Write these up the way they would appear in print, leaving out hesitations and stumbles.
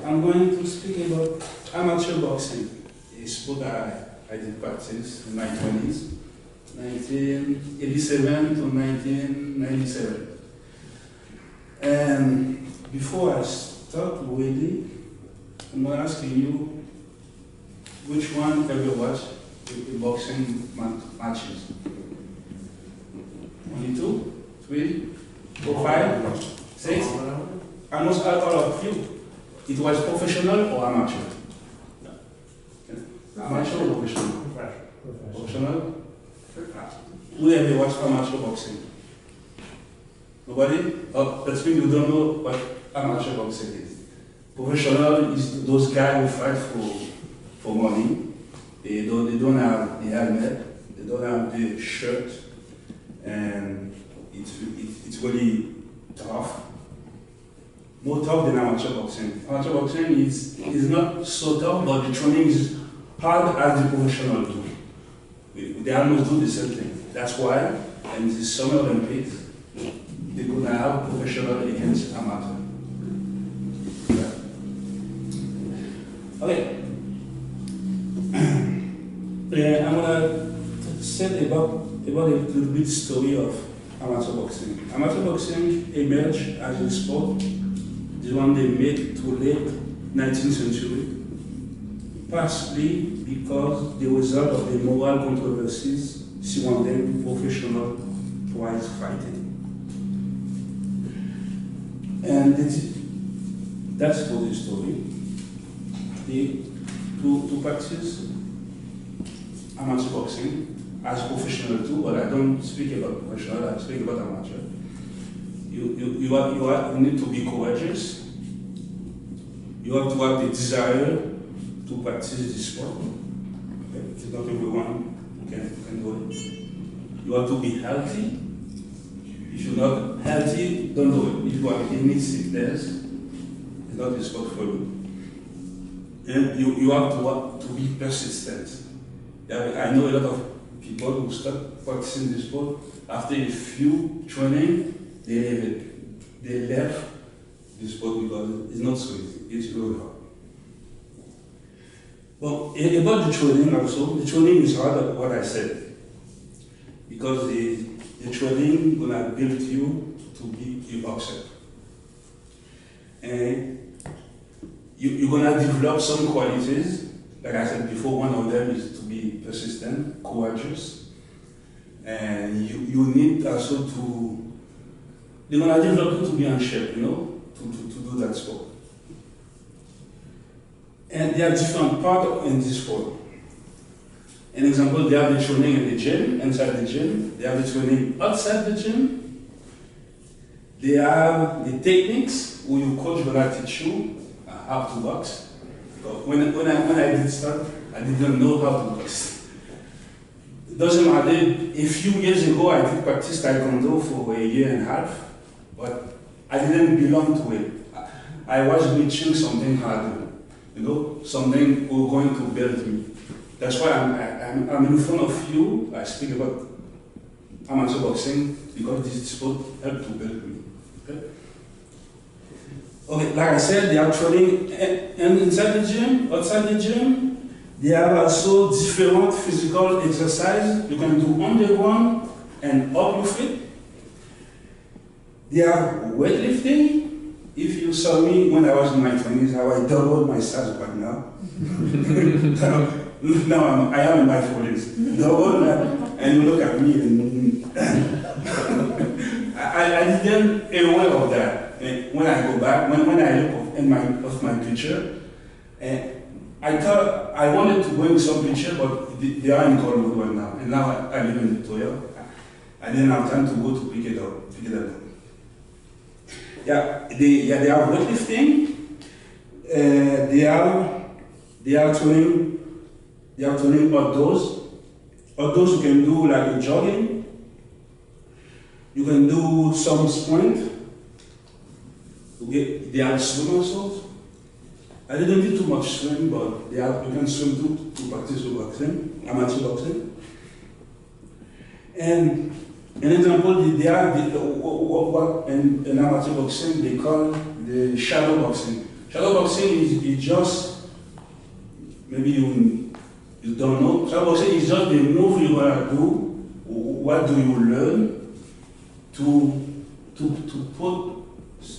I'm going to speak about amateur boxing. A sport I did practice in my 20s, 1987 to 1997. And before I start really, I'm going to ask you which one have you watched the boxing matches? Only 2, 3, 4, 5, 6? Almost all of you. It was professional or amateur? Amateur or professional? Professional. Who have you watched amateur boxing? Nobody? Oh, that's means you don't know what amateur boxing is. Professional is those guys who fight for money. They don't have the helmet, they don't have the shirt, and it's really tough. More tough than amateur boxing. Amateur boxing is not so tough, but the training is hard as the professional do. They almost do the same thing. That's why in the Summer Olympics, they're going to have professional against amateur. Okay. I'm going to say about a little bit story of amateur boxing. Amateur boxing emerged as a sport during the mid to late 19th century, partly because the result of the moral controversies surrounding professional prize fighting. And that's for the story. To practice amateur boxing as professional too, but I don't speak about professional, I speak about amateur. You need to be courageous. You have to have the desire to practice this sport. Okay? It's not everyone who can do it. You have to be healthy. If you're not healthy, don't do it. If you have any sickness, it's not the sport for you. And you have to be persistent. I know a lot of people who start practicing this sport, after a few training, they left the sport because it's not so easy. It's really hard. Well, about the training also, the training is hard, what I said, because the training gonna build you to be a boxer. And you're gonna develop some qualities. Like I said before, one of them is to be persistent, courageous, and you need also they're gonna develop you to be in shape, to do that sport. And there are different parts in this sport. An example, they have the training in the gym, inside the gym. They have the training outside the gym. They have the techniques where your coach will teach you how to box. When I did start, I didn't know how to box. It doesn't matter. A few years ago, I did practice Taekwondo for a year and a half, but I didn't belong to it. I was reaching something harder. Something we're going to build me. That's why I'm in front of you. I speak about amateur boxing because this sport helped to build me. Okay, like I said, they are training and inside the gym, outside the gym. They have also different physical exercises you can do on the ground and up your feet. They have weightlifting. If you saw me when I was in my 20s, how I doubled my size right now. Now I am in my 40s. Double, and you look at me, and I didn't aware of that. And when I go back, when I look at my picture, I thought I wanted to bring some picture, but they are in Colwood right now. And now I live in Victoria. I didn't have time to go to pick it up. Yeah, they have weightlifting. They are training outdoors. Outdoors you can do like jogging. You can do some sprint. They have swim also. I didn't do too much swim, but you can swim too to practice boxing, amateur boxing. And an example, they have what in amateur boxing they call the shadow boxing. Shadow boxing is just, maybe you don't know. Shadow boxing is just the move you're gonna do. What do you learn to put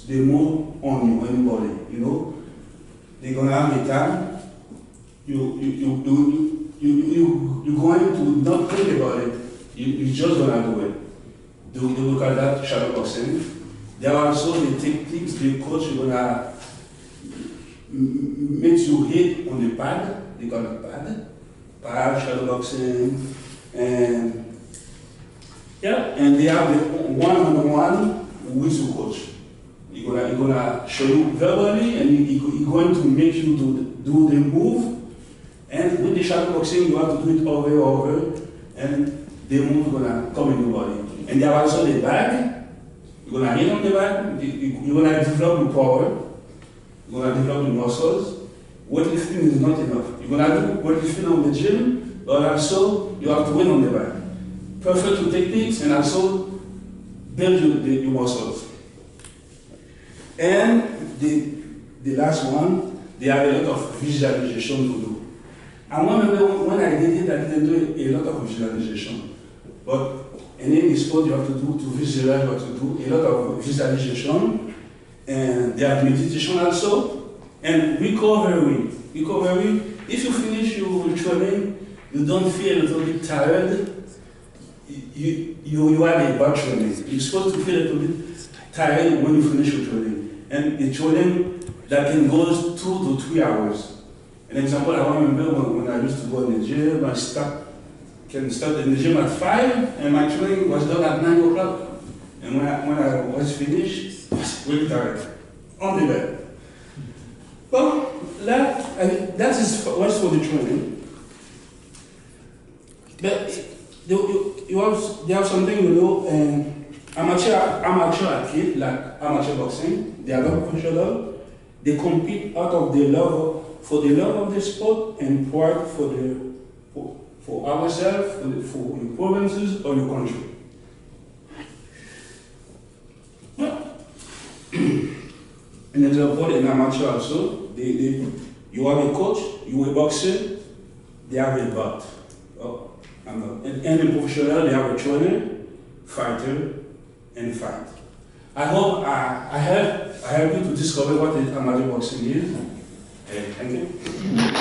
the move on anybody? You know, they're gonna have a time. You're going to not think about it. You're just gonna do it. Do look at that shadow boxing. There are also the techniques the coach is gonna make you hit on the pad. They got a pad, shadow boxing, and yeah, and they have the one-on-one with your coach. He's gonna show you verbally, and he's going to make you do the move. And with the shadow boxing, you have to do it over, and the move is gonna come in your body. And there are also the bag. You're gonna hit on the bag. You're gonna develop your power. You're gonna develop your muscles. Weightlifting is not enough. You're gonna do weightlifting on the gym, but also you have to win on the bag. Perfect your techniques and also build your muscles. And the last one, they have a lot of visualization to do. I remember when I did it, I didn't do a lot of visualization. But in any sport, you have to visualize what to do, a lot of visualization, and there are meditation also, and recovery. Recovery, if you finish your training, you don't feel a little bit tired, you had a bad training. You're supposed to feel a little bit tired when you finish your training. And a training that can go 2 to 3 hours. An example, I remember when I used to go in the gym, can start in the gym at 5, and my training was done at 9 o'clock. And when I was finished, I was really tired, on the bed. Well, that is what's for the training. But you have something, you know, amateur athlete, like amateur boxing, they are not professional. They compete out of the love, for the love of the sport and pride for ourselves, for your provinces or your country. An example, in amateur also, you have a coach, you a boxer, they have a butt. Oh, and in professional, they have a trainer, fighter, and fight. I hope I help you to discover what amateur boxing is. Thank you.